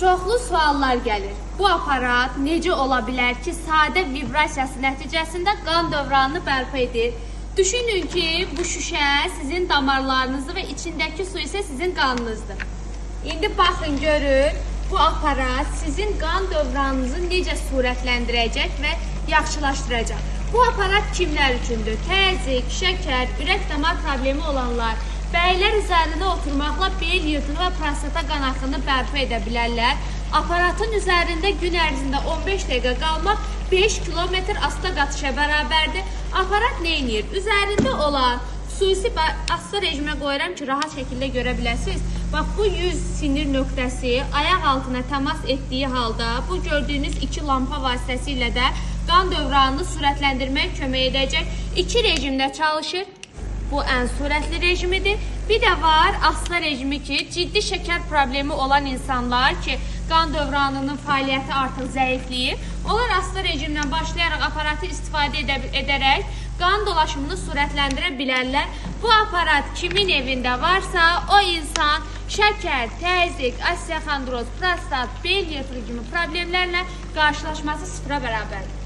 Çoxlu suallar gəlir. Bu aparat necə ola bilər ki, sadə vibrasiyası nəticəsində qan dövranını bərpa edir? Düşünün ki, bu şüşə sizin damarlarınızdır və içindəki su isə sizin qanınızdır. İndi baxın, görün, bu aparat sizin qan dövranınızı necə surətləndirəcək və yaxşılaşdıracaq. Bu aparat kimlər üçündür? Təzyiq, şəkər, ürək-damar problemi olanlar, bəylər üzərində oturmaqla bel yırtığı və prostata qan axını bərpa edə bilərlər. Aparatın üzərində gün ərzində 15 dəqiqə qalmaq 5 kilometr asta qatışa bərabərdir. Aparat nə edir? Üzərində olan xüsusi asta rejimə qoyuram ki, rahat şəkildə görə biləsiniz. Bax, bu 100 sinir nöqtəsi ayaq altına təmas etdiyi halda bu gördüyünüz iki lampa vasitəsilə də qan dövranını sürətləndirmək kömək edəcək. İki rejimdə çalışır. Bu ən sürətli rejimidir. Bir də var asta rejimi ki, ciddi şəkər problemi olan insanlar ki, qan dövranının fəaliyyəti artıq zəifləyir. Onlar asta rejimlə başlayaraq aparatı istifadə edərək qan dolaşımını sürətləndirə bilərlər. Bu aparat kimin evində varsa, o insan şəkər, təzyiq, osteoxondroz, prostat, bel yırtığı kimi problemlərlə qarşılaşması sıfıra bərabərdir.